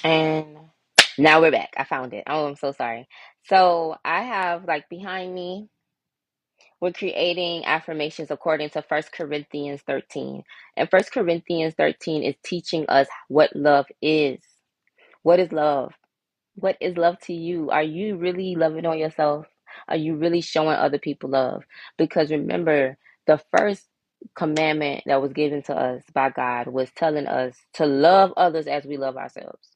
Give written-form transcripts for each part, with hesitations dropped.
And now we're back. I found it. Oh, I'm so sorry. So I have like behind me, we're creating affirmations according to First Corinthians 13. And First Corinthians 13 is teaching us what love is. What is love? What is love to you? Are you really loving on yourself? Are you really showing other people love? Because remember, the first commandment that was given to us by God was telling us to love others as we love ourselves.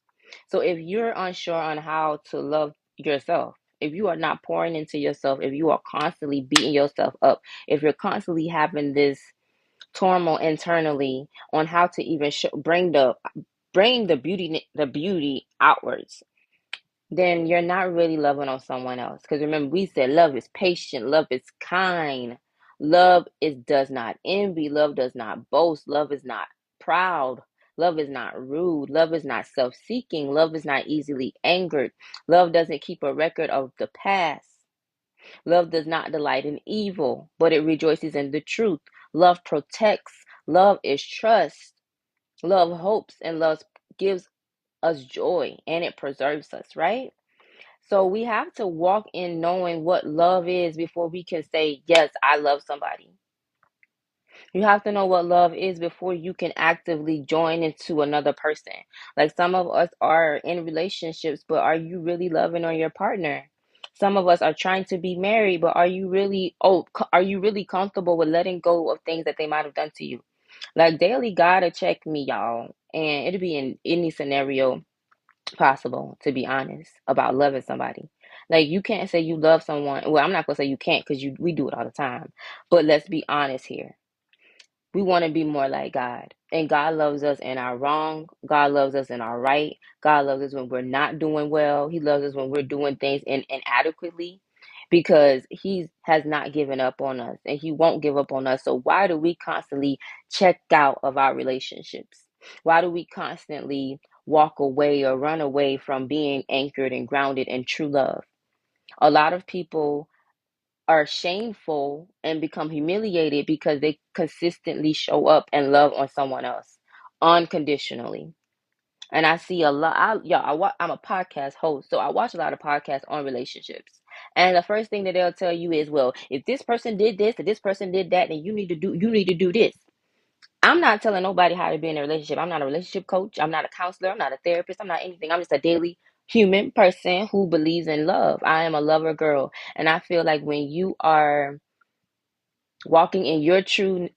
So if you're unsure on how to love yourself, if you are not pouring into yourself, if you are constantly beating yourself up, if you're constantly having this turmoil internally on how to even bring the beauty outwards, then you're not really loving on someone else. Because remember, we said love is patient, love is kind, love is does not envy, love does not boast, love is not proud, love is not rude, love is not self-seeking, love is not easily angered, love doesn't keep a record of the past, love does not delight in evil, but it rejoices in the truth, love protects, love is trust, love hopes, and love gives us joy, and it preserves us, right? So we have to walk in knowing what love is before we can say, yes, I love somebody. You have to know what love is before you can actively join into another person. Like some of us are in relationships, but are you really loving on your partner? Some of us are trying to be married, but are you really comfortable with letting go of things that they might have done to you? Like daily gotta check me, y'all. And it'll be in any scenario possible, to be honest, about loving somebody. Like you can't say you love someone. Well, I'm not gonna say you can't because we do it all the time. But let's be honest here. We want to be more like God. And God loves us in our wrong. God loves us in our right. God loves us when we're not doing well. He loves us when we're doing things inadequately because He has not given up on us and He won't give up on us. So why do we constantly check out of our relationships? Why do we constantly walk away or run away from being anchored and grounded in true love? A lot of people are shameful and become humiliated because they consistently show up and love on someone else unconditionally. And I see a lot. I'm a podcast host, so I watch a lot of podcasts on relationships. And the first thing that they'll tell you is, well, if this person did this, if this person did that, then you need to do this. I'm not telling nobody how to be in a relationship. I'm not a relationship coach. I'm not a counselor. I'm not a therapist. I'm not anything. I'm just a daily human person who believes in love. I am a lover girl. And I feel like when you are walking in your true,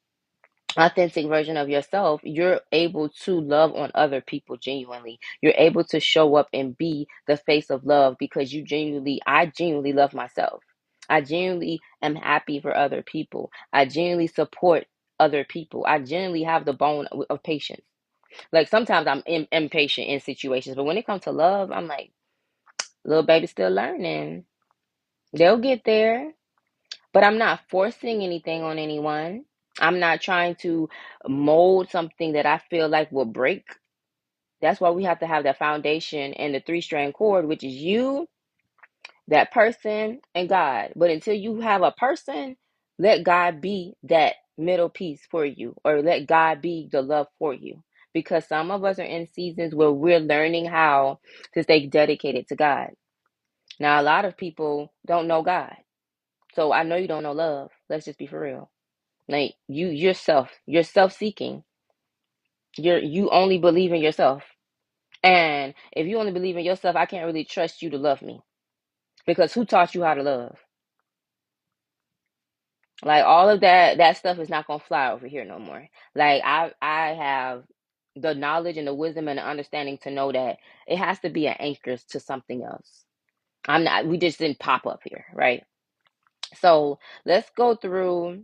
authentic version of yourself, you're able to love on other people genuinely. You're able to show up and be the face of love because I genuinely love myself. I genuinely am happy for other people. I genuinely support other people. I genuinely have the bone of patience. Like sometimes I'm impatient in situations, but when it comes to love, I'm like, little baby still learning. They'll get there. But I'm not forcing anything on anyone. I'm not trying to mold something that I feel like will break. That's why we have to have that foundation and the three-strand cord, which is you, that person, and God. But until you have a person, let God be that middle piece for you, or let God be the love for you. Because some of us are in seasons where we're learning how to stay dedicated to God. Now, a lot of people don't know God. So I know you don't know love. Let's just be for real. Like you're self-seeking. You only believe in yourself. And if you only believe in yourself, I can't really trust you to love me. Because who taught you how to love? Like all of that stuff is not gonna fly over here no more. Like I have the knowledge and the wisdom and the understanding to know that it has to be an anchor to something else. We just didn't pop up here, right? So let's go through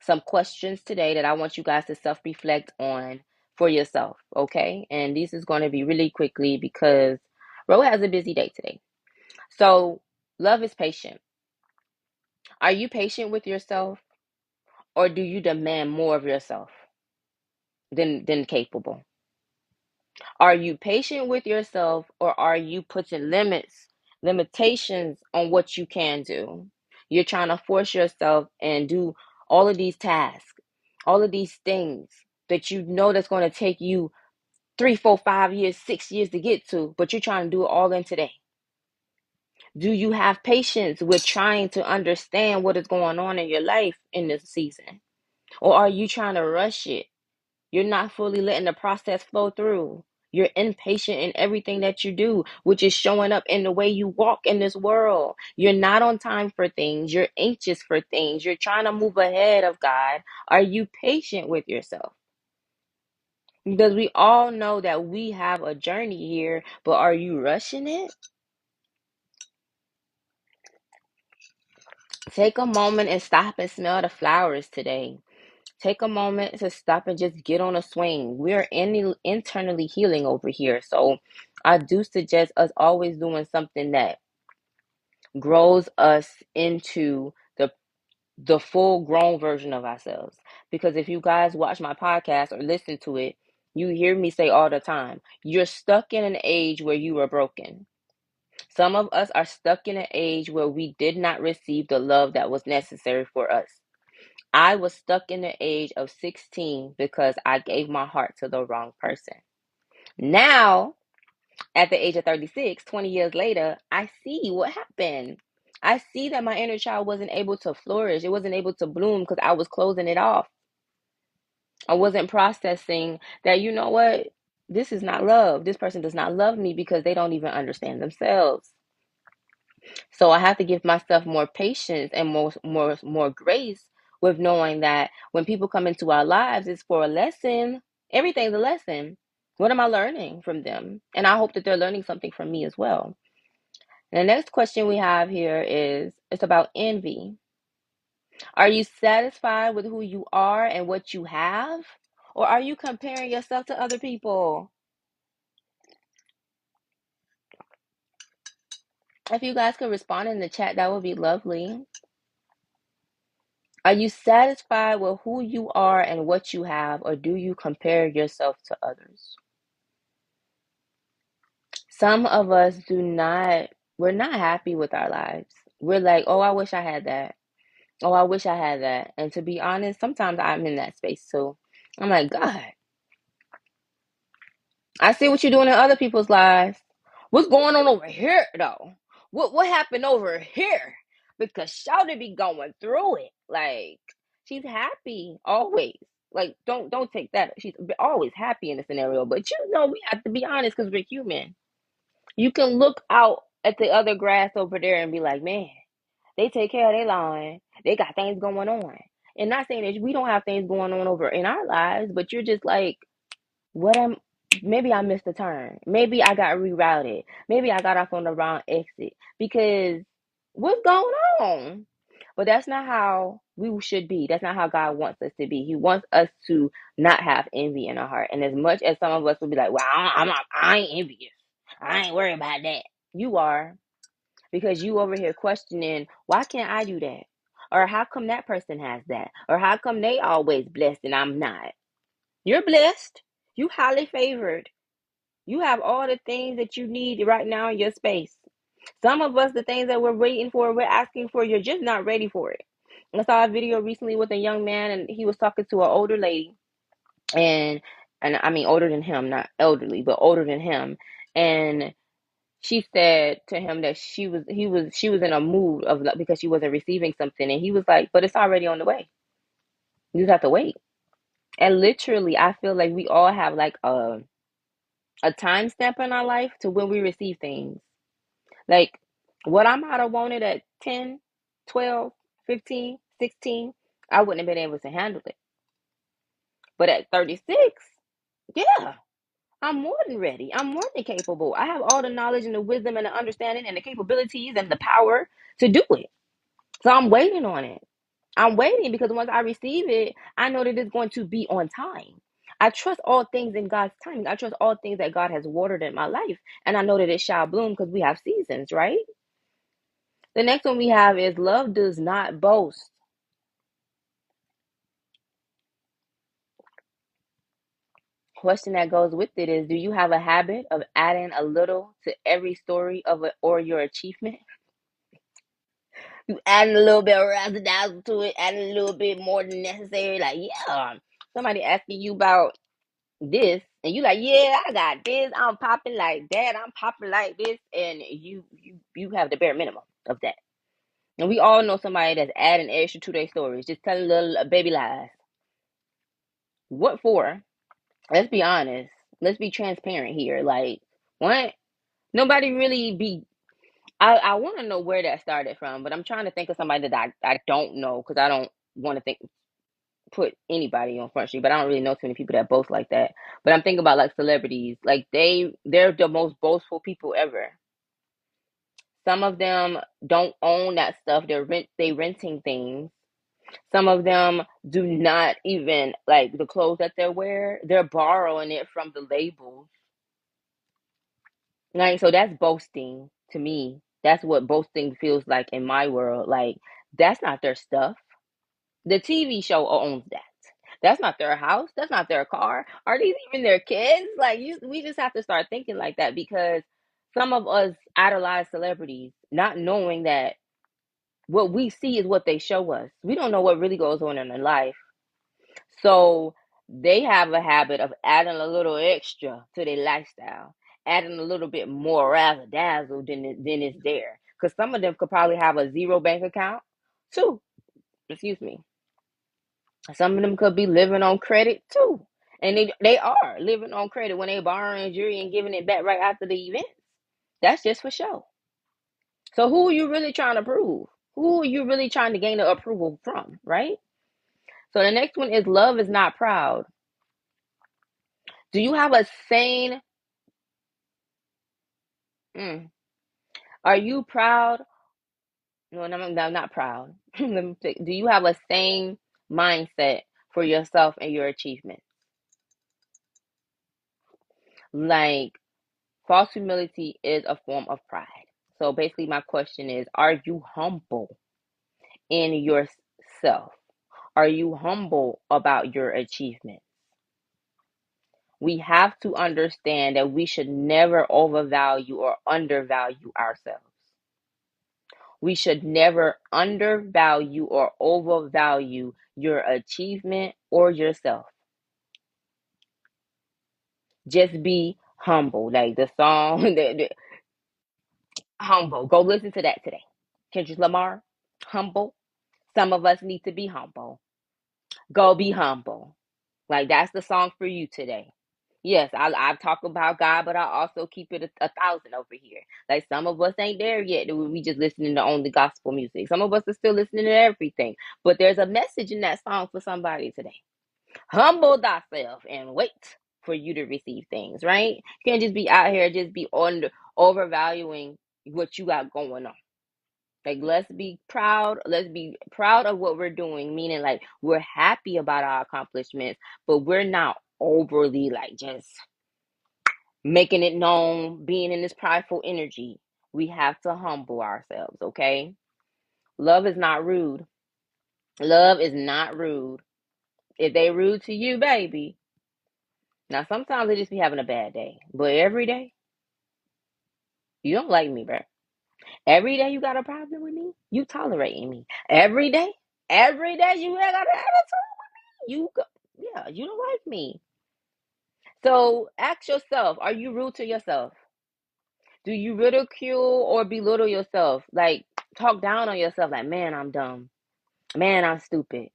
some questions today that I want you guys to self reflect on for yourself, okay? And this is going to be really quickly because Ro has a busy day today. So, love is patient. Are you patient with yourself or do you demand more of yourself than capable? Are you patient with yourself or are you putting limitations on what you can do? You're trying to force yourself and do all of these tasks, all of these things that you know that's going to take you 3, 4, 5 years, 6 years to get to, but you're trying to do it all in today. Do you have patience with trying to understand what is going on in your life in this season? Or are you trying to rush it? You're not fully letting the process flow through. You're impatient in everything that you do, which is showing up in the way you walk in this world. You're not on time for things. You're anxious for things. You're trying to move ahead of God. Are you patient with yourself? Because we all know that we have a journey here, but are you rushing it? Take a moment and stop and smell the flowers today. Take a moment to stop and just get on a swing. We're internally healing over here. So I do suggest us always doing something that grows us into the full grown version of ourselves. Because if you guys watch my podcast or listen to it, you hear me say all the time, you're stuck in an age where you were broken. Some of us are stuck in an age where we did not receive the love that was necessary for us. I was stuck in the age of 16 because I gave my heart to the wrong person. Now, at the age of 36, 20 years later, I see what happened. I see that my inner child wasn't able to flourish. It wasn't able to bloom because I was closing it off. I wasn't processing that, you know what? This is not love. This person does not love me because they don't even understand themselves. So I have to give myself more patience and more grace with knowing that when people come into our lives, it's for a lesson. Everything's a lesson. What am I learning from them? And I hope that they're learning something from me as well. And the next question we have here is it's about envy. Are you satisfied with who you are and what you have? Or are you comparing yourself to other people? If you guys could respond in the chat, that would be lovely. Are you satisfied with who you are and what you have, or do you compare yourself to others? Some of us we're not happy with our lives. We're like, oh, I wish I had that. Oh, I wish I had that. And to be honest, sometimes I'm in that space too. I'm like, God, I see what you're doing in other people's lives. What's going on over here though? What happened over here? Because Shawty be going through it. Like she's happy always. Like don't take that. She's always happy in the scenario. But you know we have to be honest because we're human. You can look out at the other grass over there and be like, man, they take care of their lawn. They got things going on. And not saying that we don't have things going on over in our lives, but you're just like, what am maybe I missed a turn. Maybe I got rerouted. Maybe I got off on the wrong exit because what's going on? But that's not how we should be. That's not how God wants us to be. He wants us to not have envy in our heart. And as much as some of us would be like, well, I ain't envious. I ain't worried about that. You are because you over here questioning, why can't I do that? Or how come that person has that? Or how come they always blessed and I'm not? You're blessed. You highly favored. You have all the things that you need right now in your space. Some of us, the things that we're waiting for, we're asking for, you're just not ready for it. I saw a video recently with a young man, and he was talking to an older lady, and I mean older than him, not elderly, but older than him. And she said to him that she was in a mood of because she wasn't receiving something, and he was like, "But it's already on the way. You just have to wait." And literally, I feel like we all have like a timestamp in our life to when we receive things. Like what I might have wanted at 10, 12, 15, 16, I wouldn't have been able to handle it. But at 36, yeah, I'm more than ready. I'm more than capable. I have all the knowledge and the wisdom and the understanding and the capabilities and the power to do it. So I'm waiting on it. I'm waiting because once I receive it, I know that it's going to be on time. I trust all things in God's timing. I trust all things that God has watered in my life. And I know that it shall bloom because we have seasons, right? The next one we have is love does not boast. Question that goes with it is, do you have a habit of adding a little to every story of it or your achievement? You adding a little bit of razzle dazzle to it, adding a little bit more than necessary. Like, yeah, somebody asking you about this, and you like, yeah, I got this, I'm popping like that, I'm popping like this, and you have the bare minimum of that. And we all know somebody that's adding extra to their stories, just telling little baby lies. What for? Let's be honest. Let's be transparent here. Like, what? Nobody really be. I want to know where that started from, but I'm trying to think of somebody that I don't know because I don't want to think put anybody on Front Street, but I don't really know too many people that boast like that. But I'm thinking about like celebrities, like they're the most boastful people ever. Some of them don't own that stuff. They renting things. Some of them do not even like the clothes that they wear. They're borrowing it from the labels. Like so that's boasting to me. That's what boasting feels like in my world. Like that's not their stuff. The TV show owns that. That's not their house. That's not their car. Are these even their kids? Like we just have to start thinking like that because some of us idolize celebrities, not knowing that what we see is what they show us. We don't know what really goes on in their life. So they have a habit of adding a little extra to their lifestyle, adding a little bit more razzle dazzle than is there. Because some of them could probably have a zero bank account too. Excuse me. Some of them could be living on credit too. And they are living on credit when they borrowing jewelry and giving it back right after the event. That's just for show. So who are you really trying to prove? Who are you really trying to gain the approval from, right? So the next one is love is not proud. Do you have a sane, are you proud? No, no, no, I'm not proud. Do you have a sane mindset for yourself and your achievements? Like, false humility is a form of pride. So basically, my question is, are you humble in yourself? Are you humble about your achievements? We have to understand that we should never overvalue or undervalue ourselves. We should never undervalue or overvalue your achievement or yourself. Just be humble. Like the song, humble. Go listen to that today. Kendrick Lamar, humble. Some of us need to be humble. Go be humble. Like that's the song for you today. Yes, I talk about God, but I also keep it a thousand over here. Like some of us ain't there yet. We just listening to only gospel music. Some of us are still listening to everything. But there's a message in that song for somebody today. Humble thyself and wait for you to receive things, right? You can't just be out here, just be overvaluing what you got going on. Like let's be proud. Let's be proud of what we're doing, meaning like we're happy about our accomplishments, but we're not overly like just making it known, being in this prideful energy. We have to humble ourselves, okay? Love is not rude. Love is not rude. If they rude to you, baby. Now sometimes they just be having a bad day. But every day, you don't like me, bro. Every day you got a problem with me. You tolerating me. Every day you got an attitude. Yeah, you don't like me. So ask yourself, are you rude to yourself? Do you ridicule or belittle yourself? Like talk down on yourself like, man, I'm dumb. Man, I'm stupid.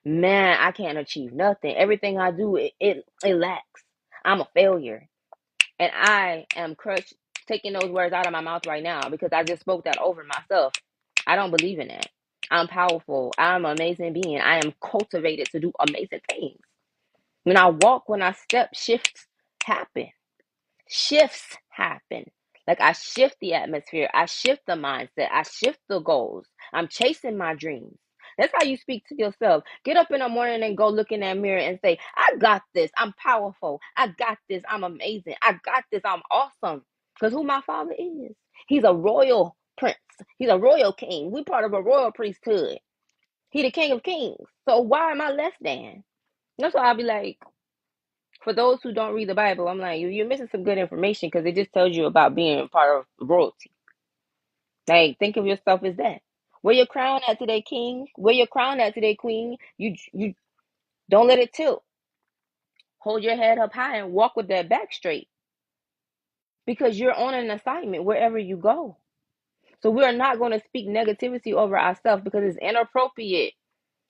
Man, I can't achieve nothing. Everything I do, it lacks. I'm a failure. And I am crushed taking those words out of my mouth right now because I just spoke that over myself. I don't believe in that. I'm powerful. I'm an amazing being. I am cultivated to do amazing things. When I walk, when I step, shifts happen. Shifts happen. Like I shift the atmosphere, I shift the mindset, I shift the goals. I'm chasing my dreams. That's how you speak to yourself. Get up in the morning and go look in that mirror and say, I got this. I'm powerful. I got this. I'm amazing. I got this. I'm awesome. Because who my father is. He's a royal prince. He's a royal king. We're part of a royal priesthood. He the king of kings. So why am I less than? That's why I'll be like, for those who don't read the Bible, I'm like, you're missing some good information because it just tells you about being part of royalty. Like, think of yourself as that. Where your crown at today, king? Where your crown at today, queen? You don't let it tilt. Hold your head up high and walk with that back straight because you're on an assignment wherever you go. So we are not going to speak negativity over ourselves because it's inappropriate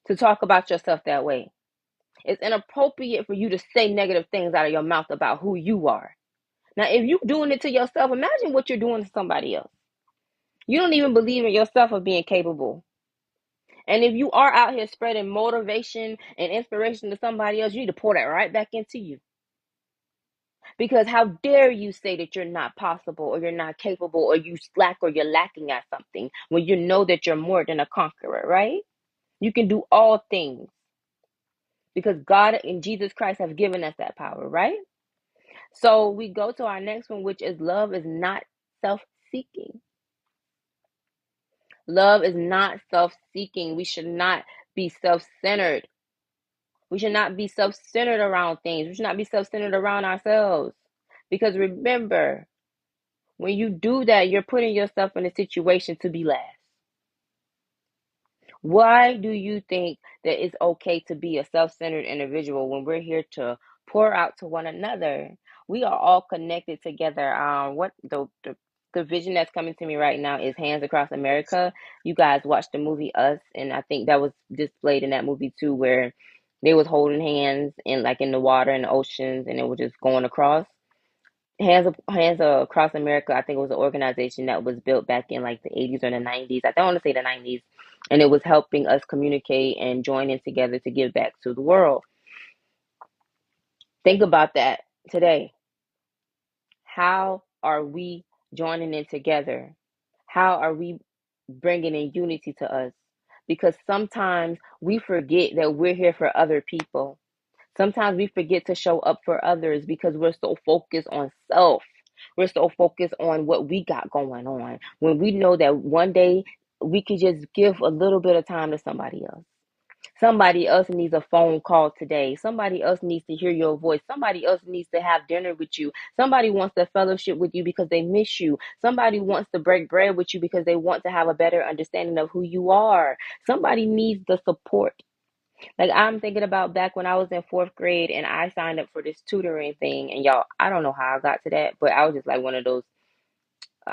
to talk about yourself that way. It's inappropriate for you to say negative things out of your mouth about who you are. Now, if you're doing it to yourself, imagine what you're doing to somebody else. You don't even believe in yourself of being capable. And if you are out here spreading motivation and inspiration to somebody else, you need to pour that right back into you. Because how dare you say that you're not possible or you're not capable or you slack or you're lacking at something when you know that you're more than a conqueror, right? You can do all things because God and Jesus Christ have given us that power, right? So we go to our next one, which is love is not self-seeking. Love is not self-seeking. We should not be self-centered. We should not be self-centered around things. We should not be self-centered around ourselves. Because remember, when you do that, you're putting yourself in a situation to be last. Why do you think that it's okay to be a self-centered individual when we're here to pour out to one another? We are all connected together. What the vision that's coming to me right now is Hands Across America. You guys watched the movie Us, and I think that was displayed in that movie too, where they was holding hands in like in the water and the oceans, and it was just going across. Hands Across America, I think it was an organization that was built back in like the 80s or the 90s. I don't want to say the 90s. And it was helping us communicate and join in together to give back to the world. Think about that today. How are we joining in together? How are we bringing in unity to us? Because sometimes we forget that we're here for other people. Sometimes we forget to show up for others because we're so focused on self. We're so focused on what we got going on. When we know that one day we could just give a little bit of time to somebody else. Somebody else needs a phone call today. Somebody else needs to hear your voice. Somebody else needs to have dinner with you. Somebody wants to fellowship with you because they miss you. Somebody wants to break bread with you because they want to have a better understanding of who you are. Somebody needs the support. Like I'm thinking about back when I was in fourth grade and I signed up for this tutoring thing. And y'all, I don't know how I got to that, but I was just like one of those.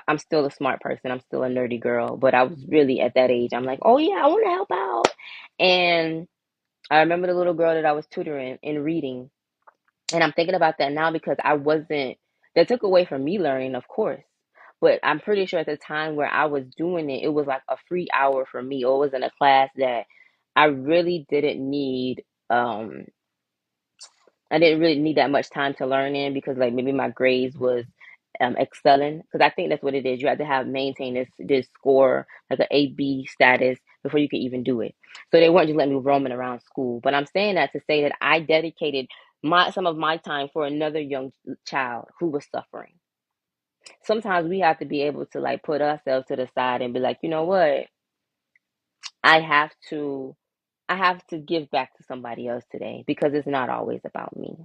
I'm still a smart person. I'm still a nerdy girl, but I was really at that age. I'm like, oh yeah, I want to help out. And I remember the little girl that I was tutoring in reading. And I'm thinking about that now because that took away from me learning, of course. But I'm pretty sure at the time where I was doing it, it was like a free hour for me, or it was in a class that I really didn't need. I didn't really need that much time to learn in because like maybe my grades was excelling because I think that's what it is. You have to have maintain this score like an A-B status before you can even do it. So they weren't just letting me roaming around school. But I'm saying that to say that I dedicated some of my time for another young child who was suffering. Sometimes we have to be able to like put ourselves to the side and be like, you know what? I have to I have to give back to somebody else today because it's not always about me.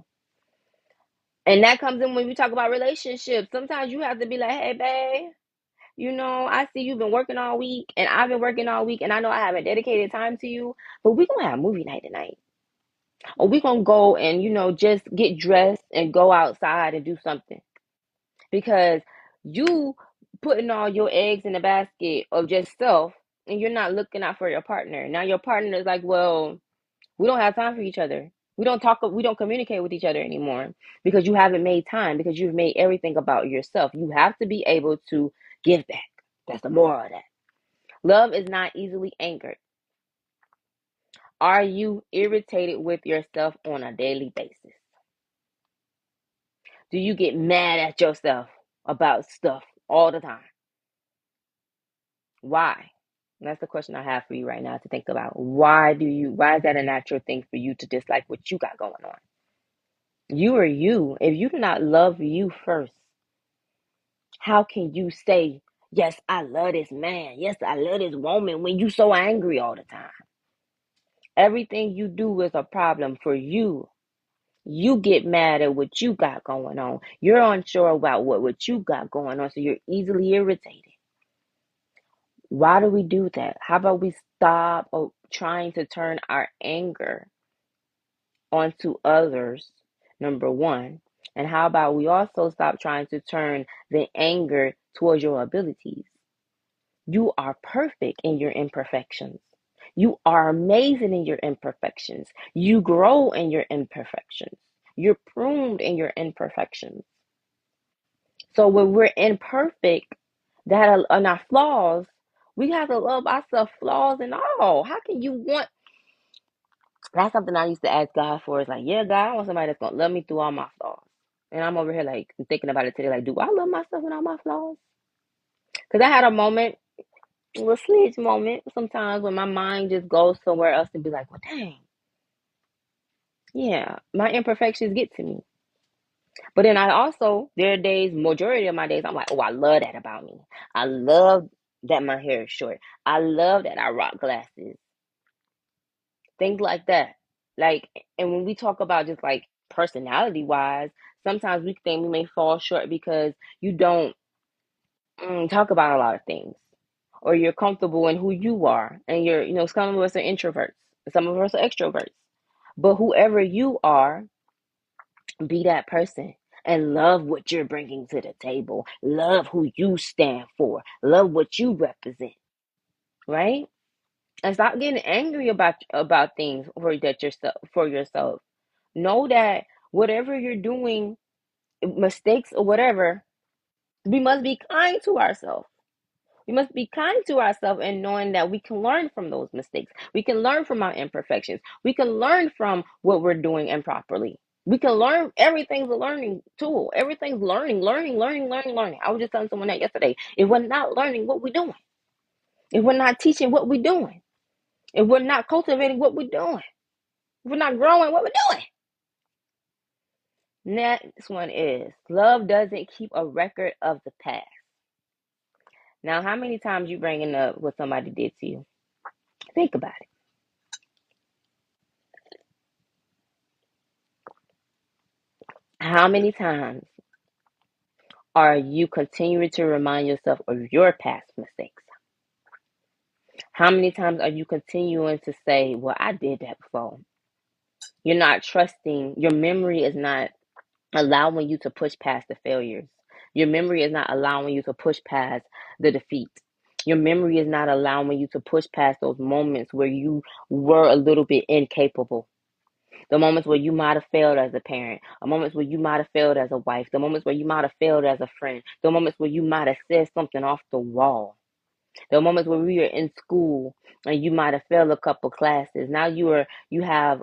And that comes in when we talk about relationships. Sometimes you have to be like, hey, babe, I see you've been working all week and I've been working all week and I know I haven't dedicated time to you, but we're going to have movie night tonight. Or we're going to go and, just get dressed and go outside and do something. Because you putting all your eggs in the basket of just self and you're not looking out for your partner. Now your partner is like, well, we don't have time for each other. We don't communicate with each other anymore because you haven't made time because you've made everything about yourself. You have to be able to give back. That's the moral of that. Love is not easily angered. Are you irritated with yourself on a daily basis? Do you get mad at yourself about stuff all the time? Why? That's the question I have for you right now to think about. Why is that a natural thing for you to dislike what you got going on? You are you. If you do not love you first, how can you say, yes, I love this man. Yes, I love this woman when you so angry all the time? Everything you do is a problem for you. You get mad at what you got going on. You're unsure about what you got going on, so you're easily irritated. Why do we do that? How about we stop trying to turn our anger onto others number one. And how about we also stop trying to turn the anger towards your abilities? You are perfect in your imperfections. You are amazing in your imperfections. You grow in your imperfections. You're pruned in your imperfections. So when we're imperfect, that are our flaws, we have to love ourselves, flaws and all. How can you want? That's something I used to ask God for. It's like, yeah, God, I want somebody that's gonna love me through all my flaws. And I'm over here like thinking about it today, like, do I love myself with all my flaws? Because I had a moment, a little sledge moment, sometimes when my mind just goes somewhere else and be like, well, dang, yeah, my imperfections get to me. But then I also, there are days, majority of my days, I'm like, oh, I love that about me. I love that my hair is short. I love that I rock glasses. Things like that. Like, and when we talk about just like personality wise, sometimes we think we may fall short because you don't talk about a lot of things, or you're comfortable in who you are. And some of us are introverts, some of us are extroverts. But whoever you are, be that person and love what you're bringing to the table. Love who you stand for. Love what you represent, right? And stop getting angry about things for yourself. Know that whatever you're doing, mistakes or whatever, we must be kind to ourselves. We must be kind to ourselves and knowing that we can learn from those mistakes. We can learn from our imperfections. We can learn from what we're doing improperly. We can learn. Everything's a learning tool. Everything's learning, learning, learning, learning, learning. I was just telling someone that yesterday. If we're not learning, what we're doing, if we're not teaching, what we're doing, if we're not cultivating, what we're doing, if we're not growing, what we're doing. Next one is love doesn't keep a record of the past. Now, how many times you bringing up what somebody did to you? Think about it. How many times are you continuing to remind yourself of your past mistakes? How many times are you continuing to say, well, I did that before? You're not trusting, your memory is not allowing you to push past the failures. Your memory is not allowing you to push past the defeat. Your memory is not allowing you to push past those moments where you were a little bit incapable. The moments where you might have failed as a parent, the moments where you might have failed as a wife, the moments where you might have failed as a friend, the moments where you might have said something off the wall, the moments where we were in school and you might have failed a couple classes. Now you have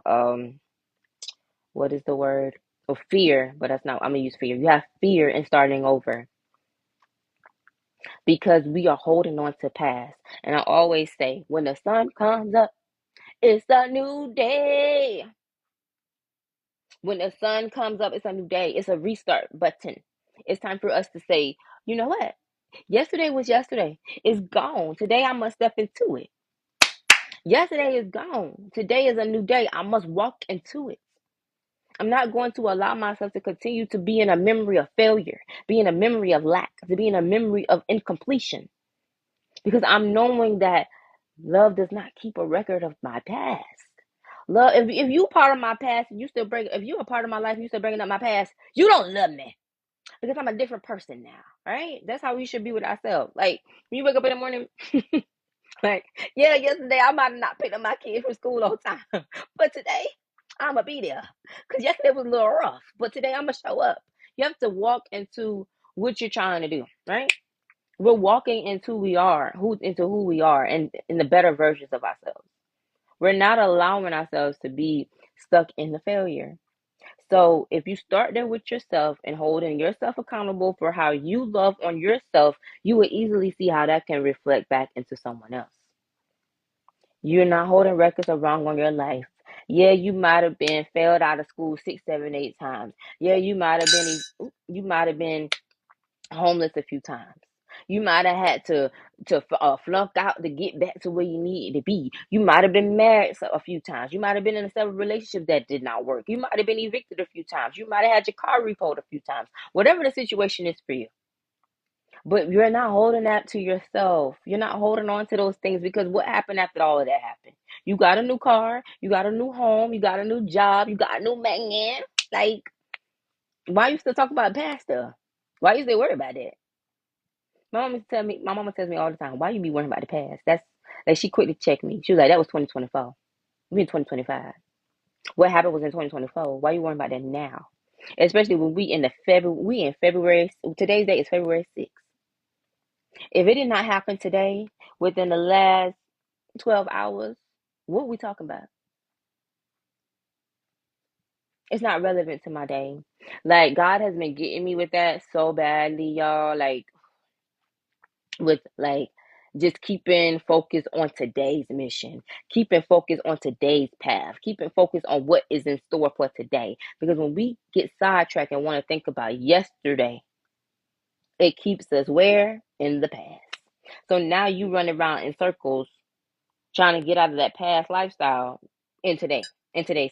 what is the word? Oh, fear, but that's not. I'm gonna use fear. You have fear in starting over because we are holding on to past. And I always say, when the sun comes up, it's a new day. When the sun comes up, it's a new day. It's a restart button. It's time for us to say, you know what? Yesterday was yesterday. It's gone. Today I must step into it. Yesterday is gone. Today is a new day. I must walk into it. I'm not going to allow myself to continue to be in a memory of failure, be in a memory of lack, to be in a memory of incompletion. Because I'm knowing that love does not keep a record of my past. Love, if you part of my past, if you a part of my life, you still bringing up my past, you don't love me because I'm a different person now, right? That's how we should be with ourselves. Like when you wake up in the morning, like yeah, yesterday I might have not picked up my kids from school on time, but today I'ma be there because yesterday was a little rough, but today I'ma show up. You have to walk into what you're trying to do, right? We're walking into who we are, and in the better versions of ourselves. We're not allowing ourselves to be stuck in the failure. So if you start there with yourself and holding yourself accountable for how you love on yourself, you will easily see how that can reflect back into someone else. You're not holding records of wrong on your life. Yeah, you might have been failed out of school 6, 7, 8 times. Yeah, you might have been homeless a few times. You might have had to flunk out to get back to where you needed to be. You might have been married a few times. You might have been in a several relationship that did not work. You might have been evicted a few times. You might have had your car repoed a few times. Whatever the situation is for you. But you're not holding that to yourself. You're not holding on to those things because what happened after all of that happened? You got a new car, you got a new home, you got a new job, you got a new man. Like, Why you still talk about past stuff? Why you still worry about that? My mama tells me all the time, why you be worrying about the past? That's like she quickly checked me. She was like, that was 2024. We in 2025. What happened was in 2024. Why you worrying about that now? Especially when we in February. Today's date is February 6th. If it did not happen today, within the last 12 hours, what we talking about? It's not relevant to my day. Like God has been getting me with that so badly, y'all. Like with like just keeping focus on today's mission, keeping focus on today's path, keeping focus on what is in store for today. Because when we get sidetracked and want to think about yesterday, it keeps us where? In the past. So now you run around in circles trying to get out of that past lifestyle in today's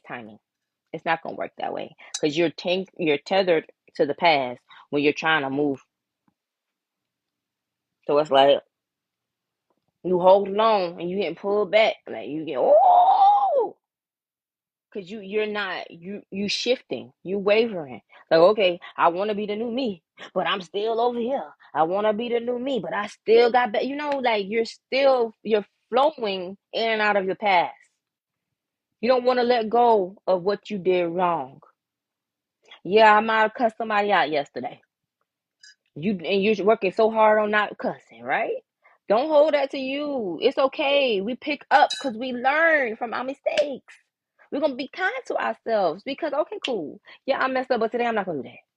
timing. It's not gonna work that way because you're tethered to the past when you're trying to move. So it's like you holding on and you getting pulled back, like you get because you're not you shifting, you wavering. Like okay, I want to be the new me, but I'm still over here. I want to be the new me, but I still got that. Like you're flowing in and out of your past. You don't want to let go of what you did wrong. Yeah, I might have cussed somebody out yesterday. You're working so hard on not cussing, right? Don't hold that to you. It's okay. We pick up because we learn from our mistakes. We're gonna be kind to ourselves because okay, cool. Yeah, I messed up, but today I'm not gonna do that.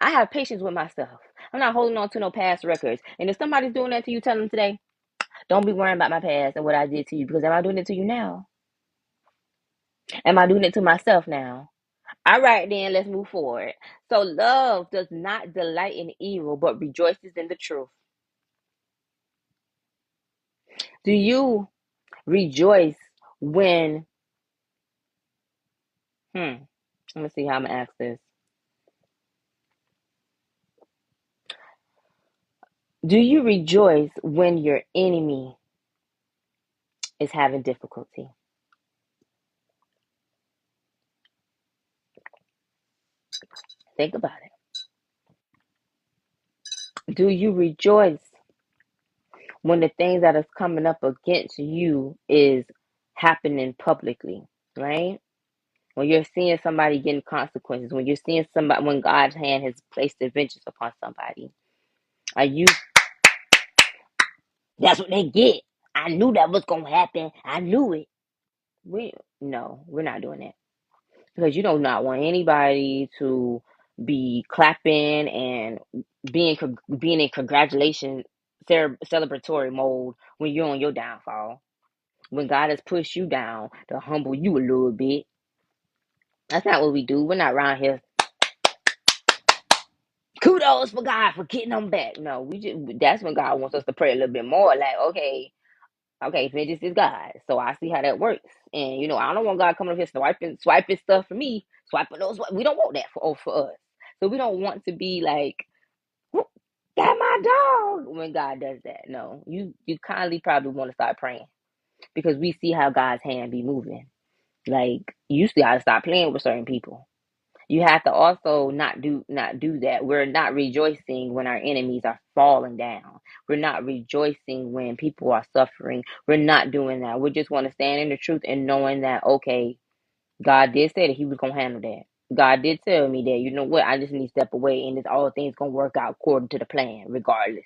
I have patience with myself. I'm not holding on to no past records. And if somebody's doing that to you, tell them today, don't be worrying about my past and what I did to you because am I doing it to you now? Am I doing it to myself now? All right, then let's move forward. So love does not delight in evil, but rejoices in the truth. Do you rejoice when let me see how I'm gonna ask this. Do you rejoice when your enemy is having difficulty? Think about it. Do you rejoice when the things that is coming up against you is happening publicly, right? When you're seeing somebody getting consequences, when you're seeing somebody, when God's hand has placed the vengeance upon somebody, are you? That's what they get. I knew that was gonna happen. I knew it. We no, we're not doing that because you do not want anybody to be clapping and being in congratulation celebratory mode when you're on your downfall. When God has pushed you down to humble you a little bit. That's not what we do. We're not around here. Kudos for God for getting them back. No, we just that's when God wants us to pray a little bit more. Like, okay, vengeance is God. So I see how that works. And I don't want God coming up here swiping stuff for me, swiping those. We don't want that for us. So we don't want to be like, "Whoop, got my dog" when God does that. No, you kindly probably want to start praying because we see how God's hand be moving. Like you still gotta stop playing with certain people. You have to also not do that. We're not rejoicing when our enemies are falling down. We're not rejoicing when people are suffering. We're not doing that. We just want to stand in the truth and knowing that okay, God did say that He was gonna handle that. God did tell me that you know what, I just need to step away and it's all things gonna work out according to the plan, regardless.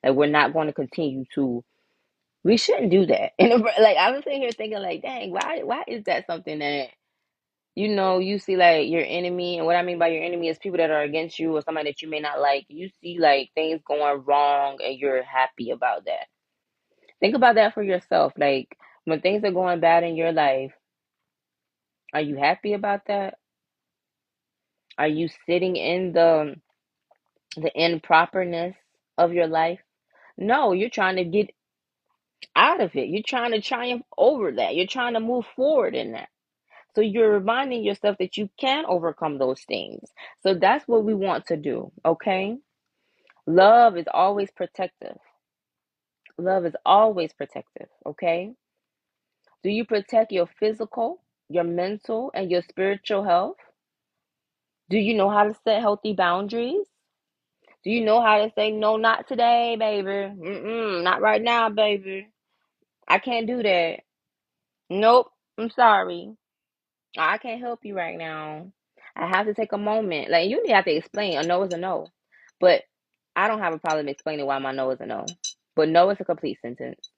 Like we're not going to continue to. We shouldn't do that. And like I was sitting here thinking, like, dang, why is that something that you see like your enemy, and what I mean by your enemy is people that are against you or somebody that you may not like. You see like things going wrong and you're happy about that. Think about that for yourself. Like when things are going bad in your life, are you happy about that? Are you sitting in the improperness of your life? No, you're trying to get out of it. You're trying to triumph over that. You're trying to move forward in that. So you're reminding yourself that you can overcome those things. So that's what we want to do, okay? Love is always protective. Love is always protective, okay? Do you protect your physical, your mental, and your spiritual health? Do you know how to set healthy boundaries? Do you know how to say no, not today, baby? Not right now, baby. I can't do that. Nope, I'm sorry. I can't help you right now. I have to take a moment. Like you have to explain a no is a no. But I don't have a problem explaining why my no is a no. But no is a complete sentence.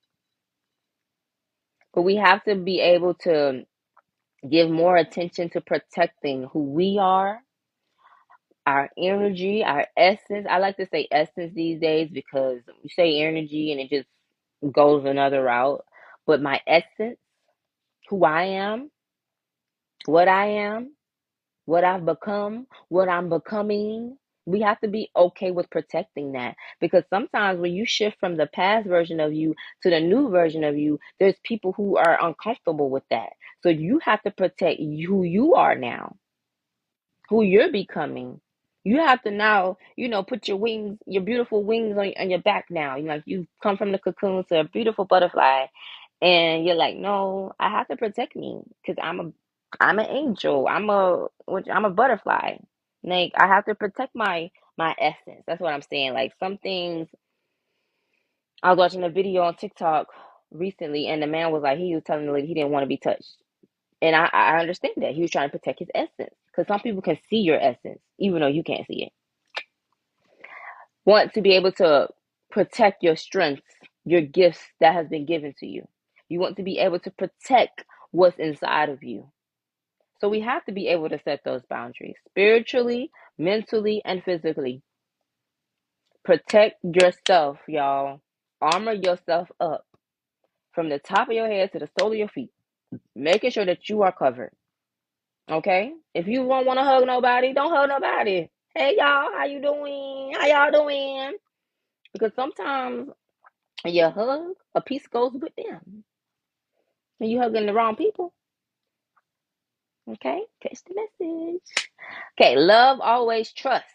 But we have to be able to give more attention to protecting who we are, our energy, our essence. I like to say essence these days because you say energy and it just goes another route. But my essence, who I am, what I've become, what I'm becoming, we have to be okay with protecting that because sometimes when you shift from the past version of you to the new version of you, there's people who are uncomfortable with that. So you have to protect who you are now, who you're becoming. You have to now, put your wings, your beautiful wings on your back now. Like you come from the cocoon to a beautiful butterfly, and you're like, no, I have to protect me because I'm an angel. I'm a butterfly. Like I have to protect my essence. That's what I'm saying. Like some things, I was watching a video on TikTok recently, and the man was like, he was telling the lady he didn't want to be touched. And I understand that. He was trying to protect his essence. Because some people can see your essence, even though you can't see it. Want to be able to protect your strengths, your gifts that has been given to you. You want to be able to protect what's inside of you. So we have to be able to set those boundaries spiritually, mentally, and physically. Protect yourself, y'all. Armor yourself up from the top of your head to the sole of your feet, making sure that you are covered. Okay? If you don't want to hug nobody, don't hug nobody. Hey y'all, how you doing? How y'all doing? Because sometimes when you hug, a piece goes with them. When you hugging the wrong people, okay? Catch the message. Okay, love always trust.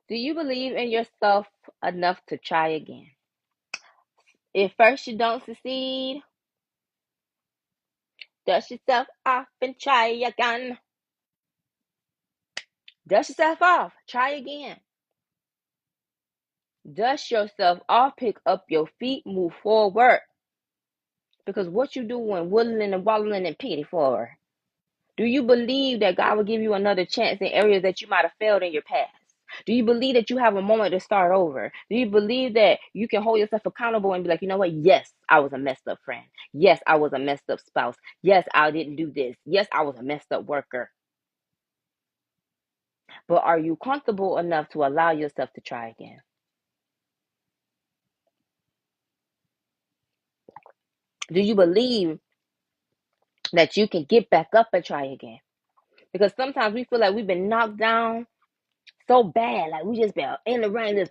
Do you believe in yourself enough to try again? If first you don't succeed, dust yourself off and try again. Dust yourself off, try again. Dust yourself off, pick up your feet, move forward. Because what you doing, whittling and wallowing in pity for? Do you believe that God will give you another chance in areas that you might have failed in your past? Do you believe that you have a moment to start over? Do you believe that you can hold yourself accountable and be like, you know what? Yes, I was a messed up friend. Yes, I was a messed up spouse. Yes, I didn't do this. Yes, I was a messed up worker. But are you comfortable enough to allow yourself to try again? Do you believe that you can get back up and try again? Because sometimes we feel like we've been knocked down so bad, like we just been in the rain,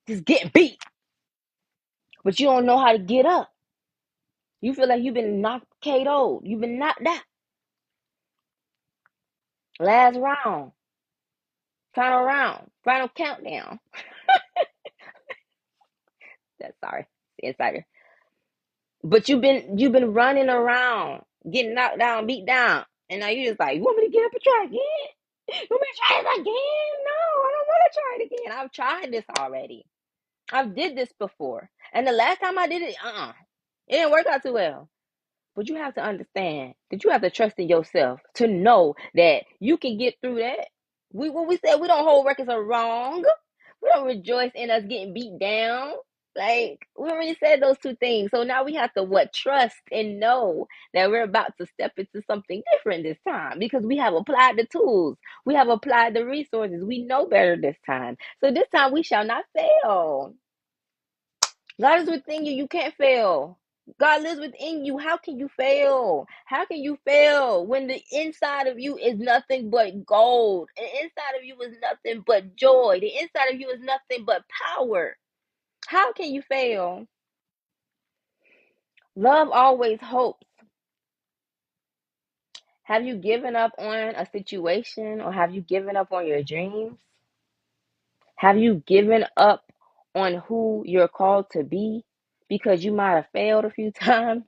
just getting beat, but you don't know how to get up. You feel like you've been knocked KO'd. You've been knocked out. Last round, final countdown. That's sorry, insider. But you've been running around, getting knocked down, beat down, and now you just like, you want me to get up and try again? You want me to try it again? No, I don't want to try it again. I've tried this already. I've did this before, and the last time I did it, it didn't work out too well. But you have to understand that you have to trust in yourself to know that you can get through that. When we say we don't hold records are wrong, we don't rejoice in us getting beat down. Like we already said those two things. So now we have to trust and know that we're about to step into something different this time because we have applied the tools. We have applied the resources. We know better this time. So this time we shall not fail. God is within you. You can't fail. God lives within you. How can you fail? How can you fail when the inside of you is nothing but gold? The inside of you is nothing but joy. The inside of you is nothing but power. How can you fail? Love always hopes. Have you given up on a situation or have you given up on your dreams? Have you given up on who you're called to be because you might have failed a few times?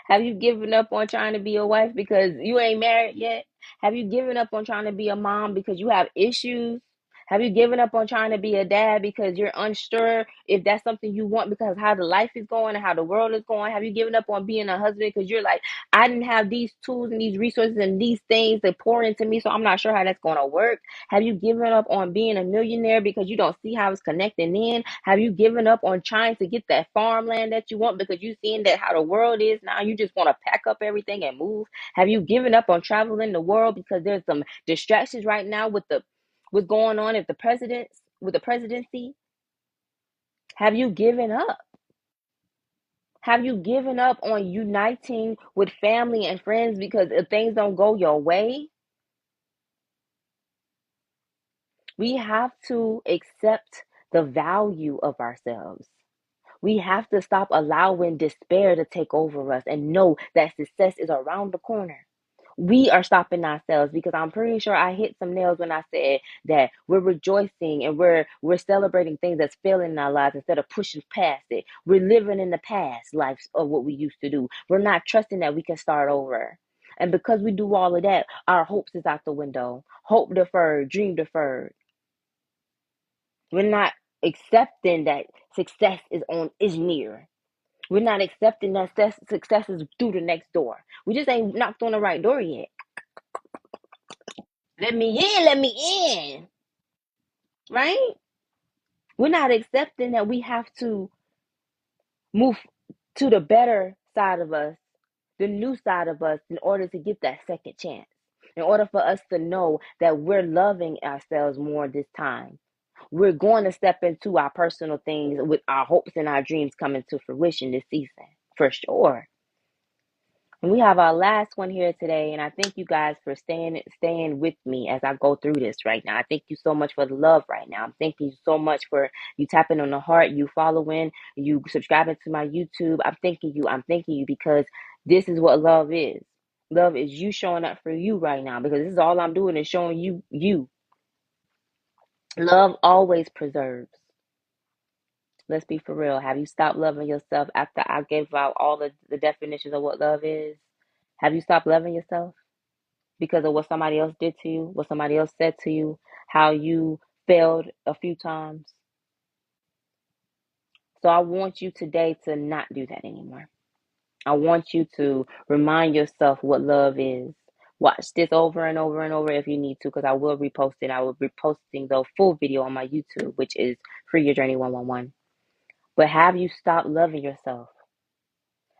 Have you given up on trying to be a wife because you ain't married yet? Have you given up on trying to be a mom because you have issues? Have you given up on trying to be a dad because you're unsure if that's something you want because how the life is going and how the world is going? Have you given up on being a husband because you're like, I didn't have these tools and these resources and these things that pour into me, so I'm not sure how that's going to work? Have you given up on being a millionaire because you don't see how it's connecting in? Have you given up on trying to get that farmland that you want because you seeing that how the world is now? You just want to pack up everything and move? Have you given up on traveling the world because there's some distractions right now with what's going on at the presidents with the presidency? Have you given up? Have you given up on uniting with family and friends because if things don't go your way? We have to accept the value of ourselves. We have to stop allowing despair to take over us and know that success is around the corner. We are stopping ourselves because I'm pretty sure I hit some nails when I said that we're rejoicing and we're celebrating things that's failing in our lives instead of pushing past it. We're living in the past lives of what we used to do. We're not trusting that we can start over. And because we do all of that, our hopes is out the window. Hope deferred, dream deferred. We're not accepting that success is near. We're not accepting that success is through the next door. We just ain't knocked on the right door yet. Let me in, let me in. Right? We're not accepting that we have to move to the better side of us, the new side of us, in order to get that second chance. In order for us to know that we're loving ourselves more this time. We're going to step into our personal things with our hopes and our dreams coming to fruition this season, for sure. And we have our last one here today, and I thank you guys for staying with me as I go through this right now. I thank you so much for the love right now. I'm thanking you so much for you tapping on the heart, you following, you subscribing to my YouTube. I'm thanking you. I'm thanking you because this is what love is. Love is you showing up for you right now because this is all I'm doing is showing you you. Love always preserves. Let's be for real. Have you stopped loving yourself after I gave out all the definitions of what love is? Have you stopped loving yourself because of what somebody else did to you, what somebody else said to you, how you failed a few times? So I want you today to not do that anymore. I want you to remind yourself what love is. Watch this over and over and over if you need to, because I will repost it. I will be posting the full video on my YouTube, which is Free Your Journey 111. But have you stopped loving yourself?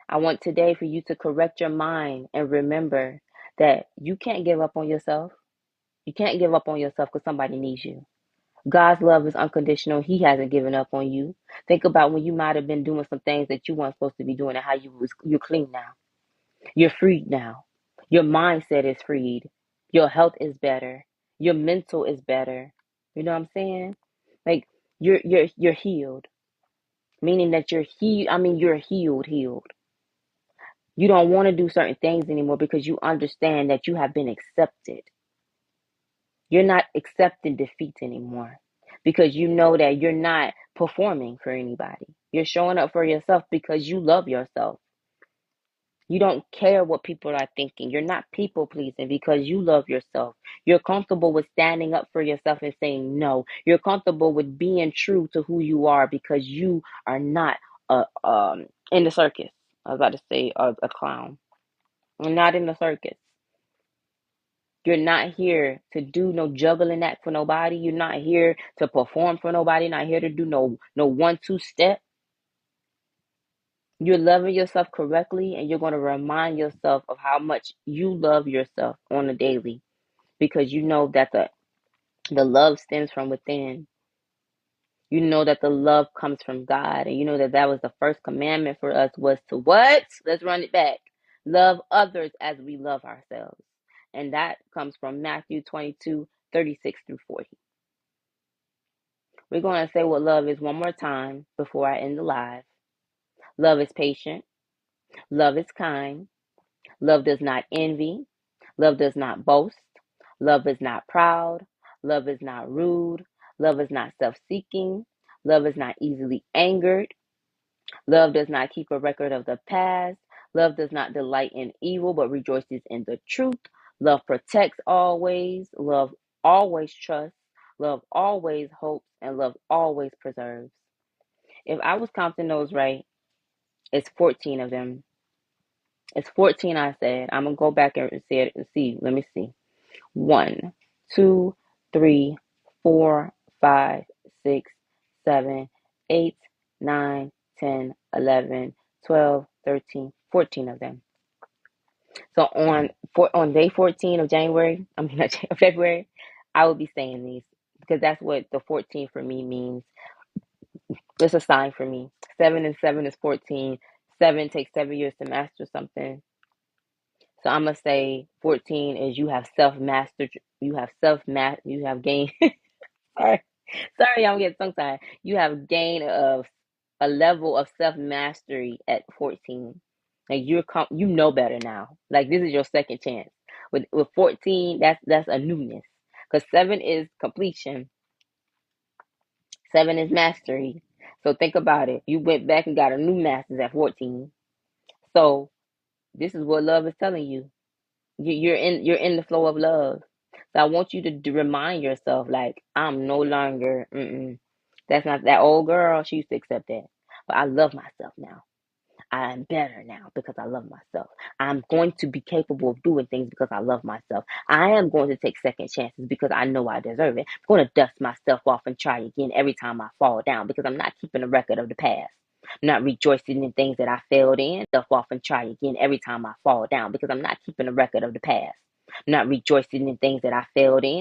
I want today for you to correct your mind and remember that you can't give up on yourself. You can't give up on yourself because somebody needs you. God's love is unconditional. He hasn't given up on you. Think about when you might have been doing some things that you weren't supposed to be doing and how you're clean now. You're freed now. Your mindset is freed. Your health is better. Your mental is better. You know what I'm saying? Like you're healed. Meaning that you're healed. I mean you're healed. You don't want to do certain things anymore because you understand that you have been accepted. You're not accepting defeat anymore because you know that you're not performing for anybody. You're showing up for yourself because you love yourself. You don't care what people are thinking. You're not people pleasing because you love yourself. You're comfortable with standing up for yourself and saying no. You're comfortable with being true to who you are because you are not in the circus. I was about to say a clown. You're not in the circus. You're not here to do no juggling act for nobody. You're not here to perform for nobody. You're not here to do no 1-2 step. You're loving yourself correctly, and you're going to remind yourself of how much you love yourself on a daily, because you know that the love stems from within. You know that the love comes from God, and you know that that was the first commandment for us was to what? Let's run it back. Love others as we love ourselves. And that comes from Matthew 22:36 through 40. We're going to say what love is one more time before I end the live. Love is patient. Love is kind. Love does not envy. Love does not boast. Love is not proud. Love is not rude. Love is not self-seeking. Love is not easily angered. Love does not keep a record of the past. Love does not delight in evil, but rejoices in the truth. Love protects always. Love always trusts. Love always hopes. And love always preserves. If I was counting those right, it's 14 of them. It's 14 I said. I'm going to go back and see it and see. Let me see. 1, 2, 3, 4, 5, 6, 7, 8, 9, 10, 11, 12, 13, 14 of them. So on day 14 of January, I mean not February, I will be saying these because that's what the 14 for me means. It's a sign for me. 7 and 7 is 14. 7 takes 7 years to master something. So I'm gonna say 14 is you have self-mastered, you have gained. Sorry, sorry, I'm getting tongue tied. You have gained of a level of self-mastery at 14. Like you know better now. Like this is your second chance. With 14, that's a newness. Because 7 is completion, 7 is mastery. So think about it. You went back and got a new master's at 14. So this is what love is telling you. You're in the flow of love. So I want you to remind yourself, like, I'm no longer. That's not that old girl. She used to accept that, but I love myself now. I'm better now because I love myself. I'm going to be capable of doing things because I love myself. I am going to take second chances because I know I deserve it. I'm going to dust myself off and try again every time I fall down because I'm not keeping a record of the past. I'm not rejoicing in things that I failed in, stuff off and try again every time I fall down because I'm not keeping a record of the past. I'm not rejoicing in things that I failed in.